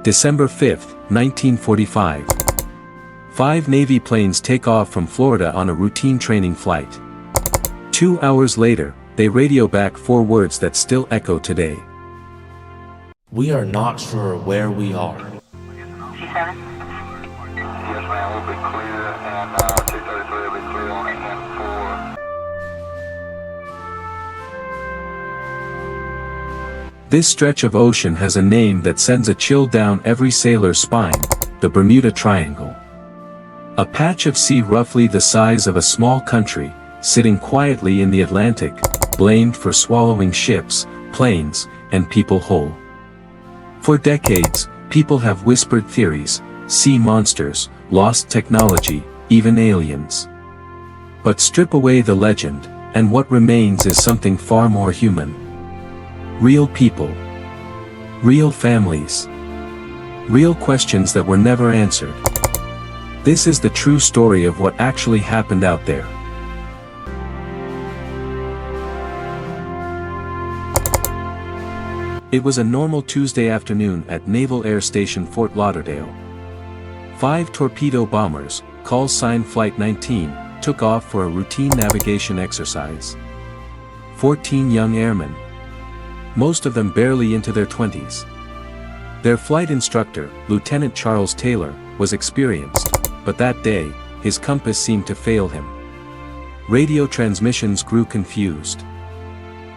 December 5, 1945. 5 Navy planes take off from Florida on a routine training flight. 2 hours later, they radio back 4 words that still echo today. We are not sure where we are. C7? Yes, ma'am, we'll be clear, and 233 will be clear on and 4. This stretch of ocean has a name that sends a chill down every sailor's spine: the Bermuda Triangle. A patch of sea roughly the size of a small country, sitting quietly in the Atlantic, blamed for swallowing ships, planes, and people whole. For decades, people have whispered theories: sea monsters, lost technology, even aliens. But strip away the legend, and what remains is something far more human. Real people. Real families. Real questions that were never answered. This is the true story of what actually happened out there. It was a normal Tuesday afternoon at Naval Air Station Fort Lauderdale. 5 torpedo bombers, call sign Flight 19, took off for a routine navigation exercise. 14 young airmen. Most of them barely into their 20s. Their flight instructor, Lieutenant Charles Taylor, was experienced, but that day, his compass seemed to fail him. Radio transmissions grew confused.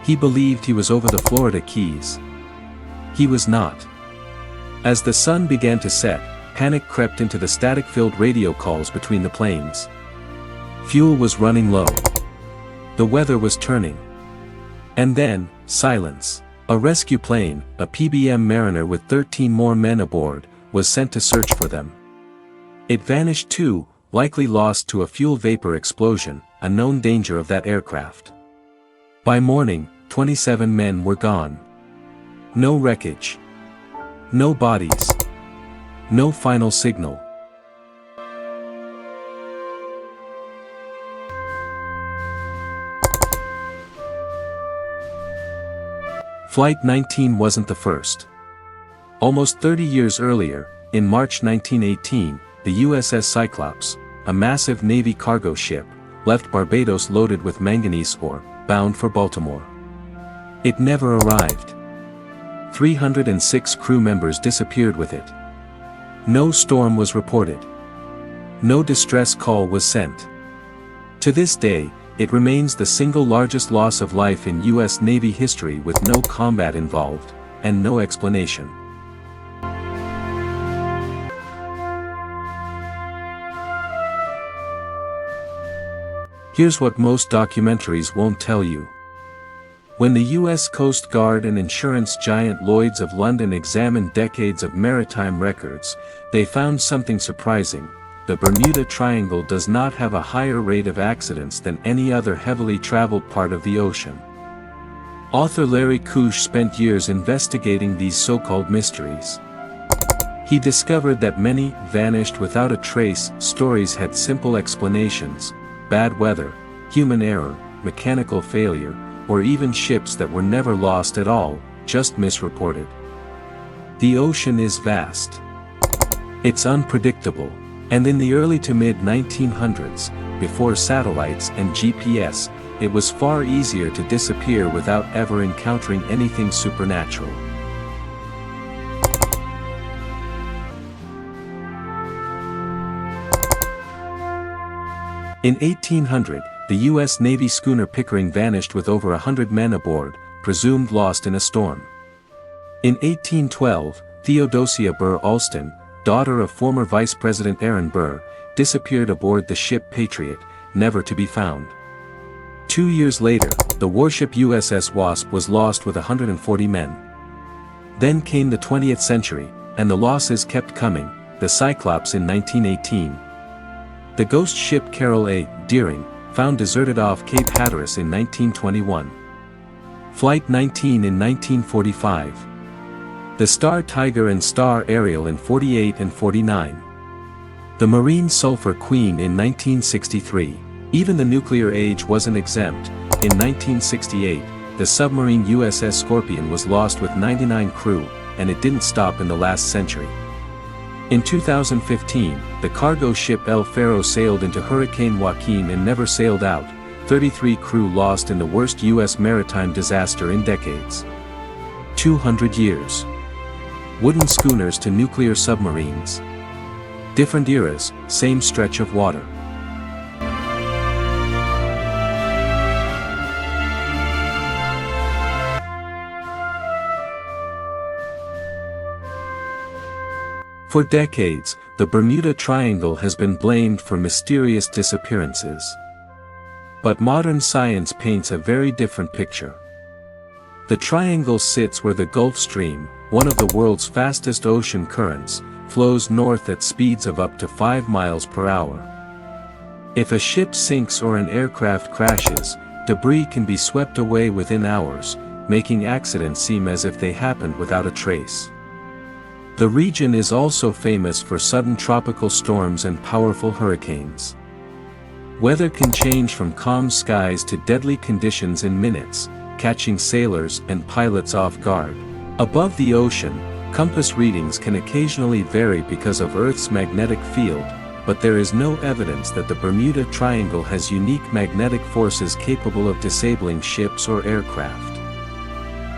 He believed he was over the Florida Keys. He was not. As the sun began to set, panic crept into the static-filled radio calls between the planes. Fuel was running low. The weather was turning. And then, silence. A rescue plane, a PBM Mariner with 13 more men aboard, was sent to search for them. It vanished too, likely lost to a fuel vapor explosion, a known danger of that aircraft. By morning, 27 men were gone. No wreckage. No bodies. No final signal. Flight 19 wasn't the first. Almost 30 years earlier, in March 1918, the USS Cyclops, a massive Navy cargo ship, left Barbados loaded with manganese ore, bound for Baltimore. It never arrived. 306 crew members disappeared with it. No storm was reported. No distress call was sent. To this day, it remains the single largest loss of life in U.S. Navy history with no combat involved, and no explanation. Here's what most documentaries won't tell you. When the U.S. Coast Guard and insurance giant Lloyd's of London examined decades of maritime records, they found something surprising: the Bermuda Triangle does not have a higher rate of accidents than any other heavily traveled part of the ocean. Author Larry Kusch spent years investigating these so-called mysteries. He discovered that many vanished without a trace stories had simple explanations: bad weather, human error, mechanical failure, or even ships that were never lost at all, just misreported. The ocean is vast. It's unpredictable. And in the early to mid-1900s, before satellites and GPS, it was far easier to disappear without ever encountering anything supernatural. In 1800, the U.S. Navy schooner Pickering vanished with over 100 men aboard, presumed lost in a storm. In 1812, Theodosia Burr Alston, daughter of former Vice President Aaron Burr, disappeared aboard the ship Patriot, never to be found. 2 years later, the warship USS Wasp was lost with 140 men. Then came the 20th century, and the losses kept coming: the Cyclops in 1918. The ghost ship Carroll A. Deering, found deserted off Cape Hatteras in 1921. Flight 19 in 1945. The Star Tiger and Star Ariel in 48 and 49. The Marine Sulphur Queen in 1963. Even the nuclear age wasn't exempt. In 1968, the submarine USS Scorpion was lost with 99 crew, and it didn't stop in the last century. In 2015, the cargo ship El Faro sailed into Hurricane Joaquin and never sailed out, 33 crew lost in the worst U.S. maritime disaster in decades. 200 years. Wooden schooners to nuclear submarines. Different eras, same stretch of water. For decades, the Bermuda Triangle has been blamed for mysterious disappearances. But modern science paints a very different picture. The triangle sits where the Gulf Stream, one of the world's fastest ocean currents, flows north at speeds of up to 5 miles per hour. If a ship sinks or an aircraft crashes, debris can be swept away within hours, making accidents seem as if they happened without a trace. The region is also famous for sudden tropical storms and powerful hurricanes. Weather can change from calm skies to deadly conditions in minutes, catching sailors and pilots off guard. Above the ocean, compass readings can occasionally vary because of Earth's magnetic field, but there is no evidence that the Bermuda Triangle has unique magnetic forces capable of disabling ships or aircraft.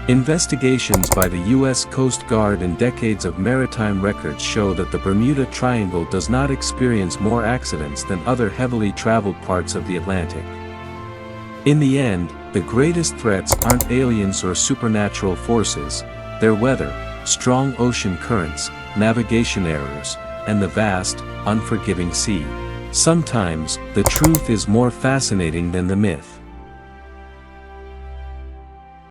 Investigations by the U.S. Coast Guard and decades of maritime records show that the Bermuda Triangle does not experience more accidents than other heavily traveled parts of the Atlantic. In the end, the greatest threats aren't aliens or supernatural forces, they're weather, strong ocean currents, navigation errors, and the vast, unforgiving sea. Sometimes, the truth is more fascinating than the myth.